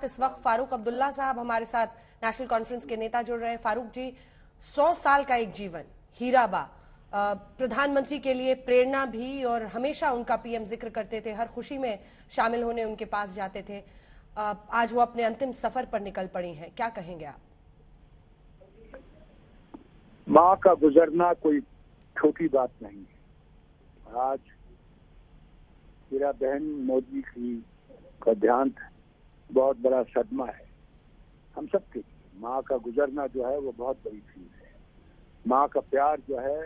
इस वक्त फारूक अब्दुल्ला साहब हमारे साथ नेशनल कॉन्फ्रेंस के नेता जुड़ रहे हैं। फारूक जी, 100 साल का एक जीवन, हीराबा प्रधानमंत्री के लिए प्रेरणा भी, और हमेशा उनका पीएम जिक्र करते थे, हर खुशी में शामिल होने उनके पास जाते थे। आज वो अपने अंतिम सफर पर निकल पड़ी हैं, क्या कहेंगे आप? माँ का गुजरना कोई छोटी बात नहीं है। आज हीरा बहन मोदी की का देहांत बहुत बड़ा सदमा है हम सबके लिए। माँ का गुजरना जो है वो बहुत बड़ी चीज है। माँ का प्यार जो है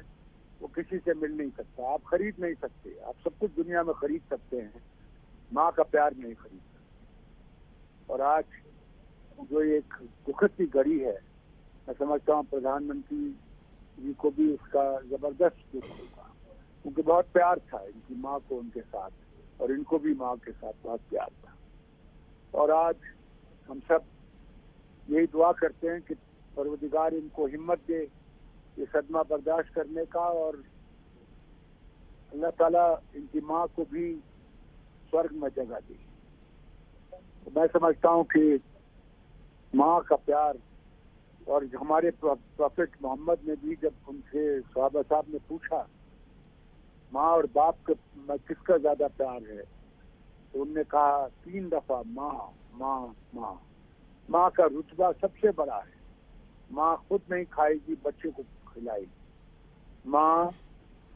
वो किसी से मिल नहीं सकता, आप खरीद नहीं सकते। आप सब कुछ दुनिया में खरीद सकते हैं, माँ का प्यार नहीं खरीद सकते। और आज जो एक दुखद की घड़ी है, मैं समझता हूँ प्रधानमंत्री जी को भी उसका जबरदस्त दुख होगा, क्योंकि बहुत प्यार था इनकी माँ को उनके साथ, और इनको भी माँ के साथ बहुत प्यार था। और आज हम सब यही दुआ करते हैं कि परवरदिगार इनको हिम्मत दे ये सदमा बर्दाश्त करने का, और अल्लाह ताला इनकी माँ को भी स्वर्ग में जगह दे। तो मैं समझता हूँ कि माँ का प्यार, और हमारे प्रॉफिट मोहम्मद ने भी जब उनसे सहाबा साहब ने पूछा माँ और बाप के किसका ज्यादा प्यार है, तो उनने कहा 3 दफा माँ माँ माँ। माँ का रुतबा सबसे बड़ा है। माँ खुद नहीं खाएगी, बच्चे को खिलाएगी। माँ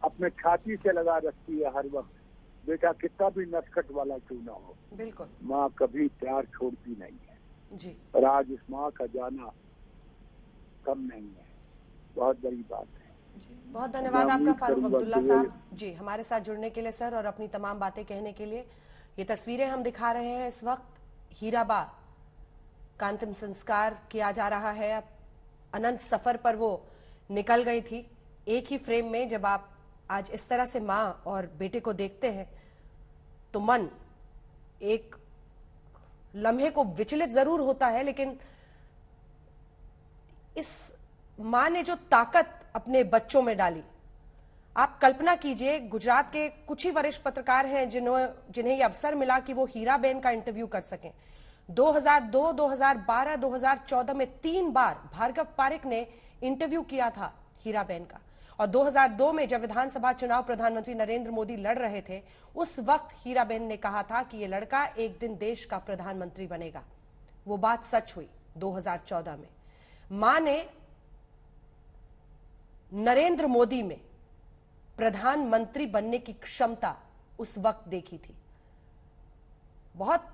अपने छाती से लगा रखती है हर वक्त, बेटा कितना भी नटखट वाला क्यों ना हो। बिल्कुल, माँ कभी प्यार छोड़ती नहीं है जी। और आज इस माँ का जाना कम नहीं है, बहुत बड़ी बात है। बहुत धन्यवाद आपका फारूक अब्दुल्ला साहब जी, हमारे साथ जुड़ने के लिए सर, और अपनी तमाम बातें कहने के लिए। ये तस्वीरें हम दिखा रहे हैं इस वक्त, हीराबा का अंतिम संस्कार किया जा रहा है। अब अनंत सफर पर वो निकल गई थी। एक ही फ्रेम में जब आप आज इस तरह से माँ और बेटे को देखते हैं तो मन एक लम्हे को विचलित जरूर होता है, लेकिन इस मां ने जो ताकत अपने बच्चों में डाली, आप कल्पना कीजिए, गुजरात के कुछ ही वरिष्ठ पत्रकार हैं जिन्हें यह अवसर मिला कि वो हीराबेन का इंटरव्यू कर सकें। 2002, 2012, 2014 में 3 बार भार्गव पारिक ने इंटरव्यू किया था हीराबेन का। और 2002 में जब विधानसभा चुनाव प्रधानमंत्री नरेंद्र मोदी लड़ रहे थे, उस वक्त हीराबेन ने कहा था कि यह लड़का एक दिन देश का प्रधानमंत्री बनेगा। वो बात सच हुई 2014 में। मां ने नरेंद्र मोदी में प्रधानमंत्री बनने की क्षमता उस वक्त देखी थी। बहुत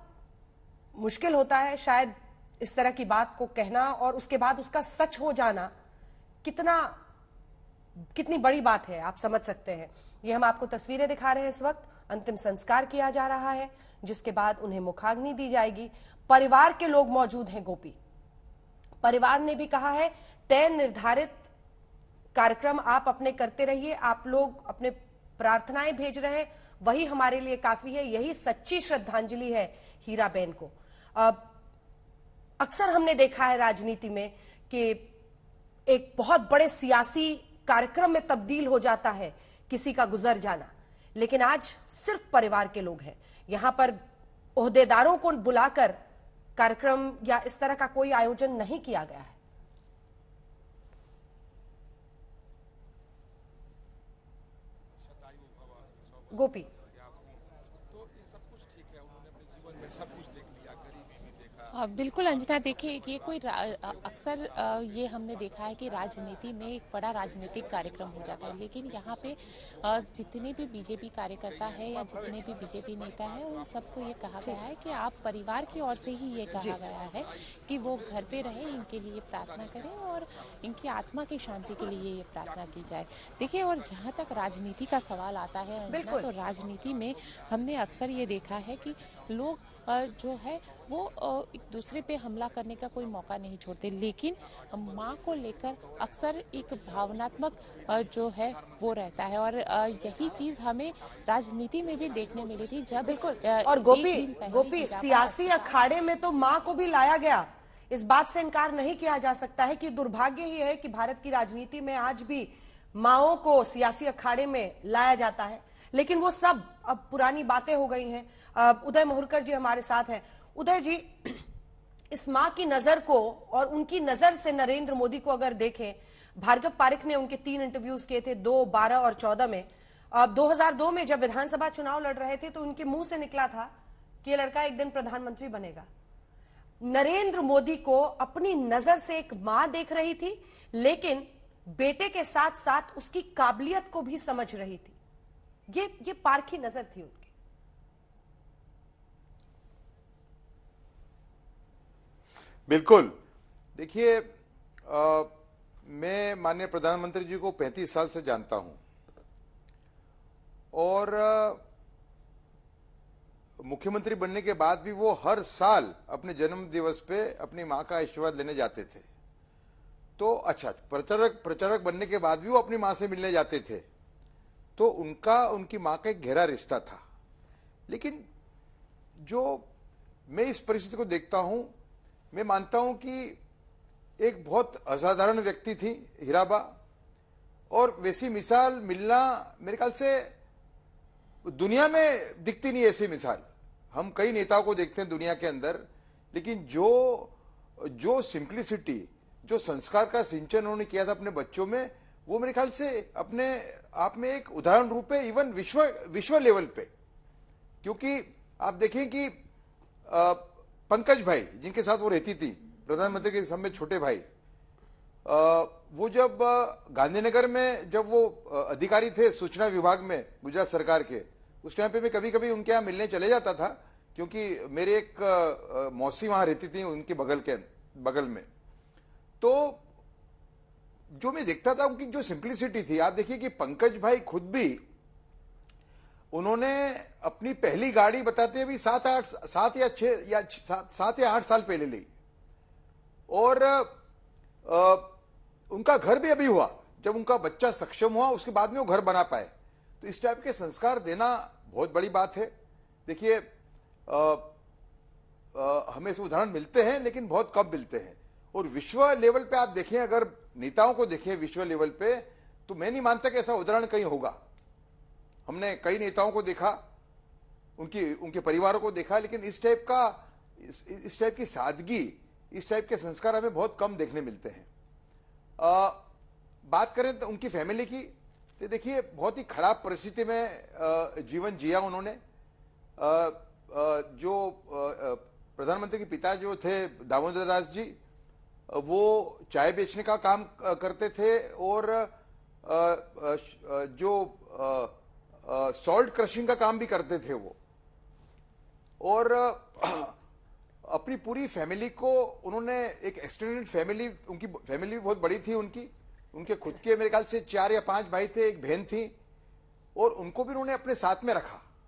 मुश्किल होता है शायद इस तरह की बात को कहना, और उसके बाद उसका सच हो जाना कितनी बड़ी बात है, आप समझ सकते हैं। ये हम आपको तस्वीरें दिखा रहे हैं इस वक्त। अंतिम संस्कार किया जा रहा है, जिसके बाद उन्हें मुखाग्नि दी जाएगी। परिवार के लोग मौजूद हैं गोपी। परिवार ने भी कहा है तय निर्धारित कार्यक्रम आप अपने करते रहिए, आप लोग अपने प्रार्थनाएं भेज रहे हैं, वही हमारे लिए काफी है। यही सच्ची श्रद्धांजलि है हीराबेन को। अक्सर हमने देखा है राजनीति में कि एक बहुत बड़े सियासी कार्यक्रम में तब्दील हो जाता है किसी का गुजर जाना, लेकिन आज सिर्फ परिवार के लोग हैं। यहां पर ओहदेदारों को बुलाकर कार्यक्रम या इस तरह का कोई आयोजन नहीं किया गया है। गोपी, तो ये सब कुछ ठीक है, उन्होंने अपने जीवन में सब कुछ देख लिया, गरीबी भी देखा। बिल्कुल अंजना, देखिए ये कोई अक्सर ये हमने देखा है कि राजनीति में एक बड़ा राजनीतिक कार्यक्रम हो जाता है, लेकिन यहाँ पे जितने भी बीजेपी कार्यकर्ता है या जितने भी बीजेपी नेता है, उन सबको ये कहा गया है कि आप परिवार की ओर से ही ये कहा गया है कि वो घर पे रहें, इनके लिए प्रार्थना करें और इनकी आत्मा की शांति के लिए ये प्रार्थना की जाए। देखिए, और जहाँ तक राजनीति का सवाल आता है अंजना, तो राजनीति में हमने अक्सर ये देखा है कि लोग जो है वो एक दूसरे पे हमला करने का कोई मौका नहीं छोड़ते, लेकिन माँ को लेकर अक्सर एक भावनात्मक जो है वो रहता है, और यही चीज हमें राजनीति में भी देखने मिली थी जब बिल्कुल। और गोपी सियासी अखाड़े में तो माँ को भी लाया गया। इस बात से इनकार नहीं किया जा सकता है कि दुर्भाग्य ही है कि भारत की राजनीति में आज भी माओं को सियासी अखाड़े में लाया जाता है, लेकिन वो सब अब पुरानी बातें हो गई हैं। उदय मोहरकर जी हमारे साथ हैं। उदय जी, इस मां की नजर को और उनकी नजर से नरेंद्र मोदी को अगर देखें, भार्गव पारिक ने उनके 3 इंटरव्यूज किए थे, 2, 12 और 14 में। 2002 में जब विधानसभा चुनाव लड़ रहे थे तो उनके मुंह से निकला था कि ये लड़का एक दिन प्रधानमंत्री बनेगा। नरेंद्र मोदी को अपनी नजर से एक मां देख रही थी, लेकिन बेटे के साथ साथ उसकी काबिलियत को भी समझ रही थी। ये पारखी नजर थी उनकी। बिल्कुल। देखिए, मैं माननीय प्रधानमंत्री जी को 35 साल से जानता हूं और मुख्यमंत्री बनने के बाद भी वो हर साल अपने जन्म दिवस पे अपनी मां का आशीर्वाद लेने जाते थे। तो अच्छा, प्रचारक बनने के बाद भी वो अपनी मां से मिलने जाते थे, तो उनकी मां का एक गहरा रिश्ता था। लेकिन जो मैं इस परिस्थिति को देखता हूं, मैं मानता हूं कि एक बहुत असाधारण व्यक्ति थी हीराबा, और वैसी मिसाल मिलना मेरे ख्याल से दुनिया में दिखती नहीं। ऐसी मिसाल हम कई नेताओं को देखते हैं दुनिया के अंदर, लेकिन जो सिंप्लिसिटी, जो संस्कार का सिंचन उन्होंने किया था अपने बच्चों में, वो मेरे ख्याल से अपने आप में एक उदाहरण रूप है, इवन विश्व लेवल पे। क्योंकि आप देखें कि पंकज भाई जिनके साथ वो रहती थी, प्रधानमंत्री के समय छोटे भाई, वो जब गांधीनगर में जब वो अधिकारी थे सूचना विभाग में गुजरात सरकार के, उस टाइम पे मैं कभी कभी उनके यहाँ मिलने चले जाता था, क्योंकि मेरे एक मौसी वहां रहती थी उनके बगल में। तो जो मैं देखता था उनकी जो सिंप्लिसिटी थी, आप देखिए कि पंकज भाई खुद भी उन्होंने अपनी पहली गाड़ी बताते हैं भी 7 या 8 साल पहले ली, और उनका घर भी अभी हुआ, जब उनका बच्चा सक्षम हुआ उसके बाद में वो घर बना पाए। तो इस टाइप के संस्कार देना बहुत बड़ी बात है। देखिए, हमें ऐसे उदाहरण मिलते हैं लेकिन बहुत कम मिलते हैं। और विश्व लेवल पे आप देखें, अगर नेताओं को देखें विश्व लेवल पे, तो मैं नहीं मानता कि ऐसा उदाहरण कहीं होगा। हमने कई नेताओं को देखा, उनके परिवारों को देखा, लेकिन इस टाइप की सादगी, इस टाइप के संस्कार हमें बहुत कम देखने मिलते हैं। बात करें तो उनकी फैमिली की, तो देखिए बहुत ही खराब परिस्थिति में जीवन जिया उन्होंने। जो प्रधानमंत्री के पिता जो थे दामोदर दास जी, वो चाय बेचने का काम करते थे, और जो सॉल्ट क्रशिंग का काम भी करते थे वो। और अपनी पूरी फैमिली को उन्होंने एक एक्सटेंडेड फैमिली, उनकी फैमिली बहुत बड़ी थी उनके खुद के मेरे ख्याल से 4 या 5 भाई थे, एक बहन थी, और उनको भी उन्होंने अपने साथ में रखा।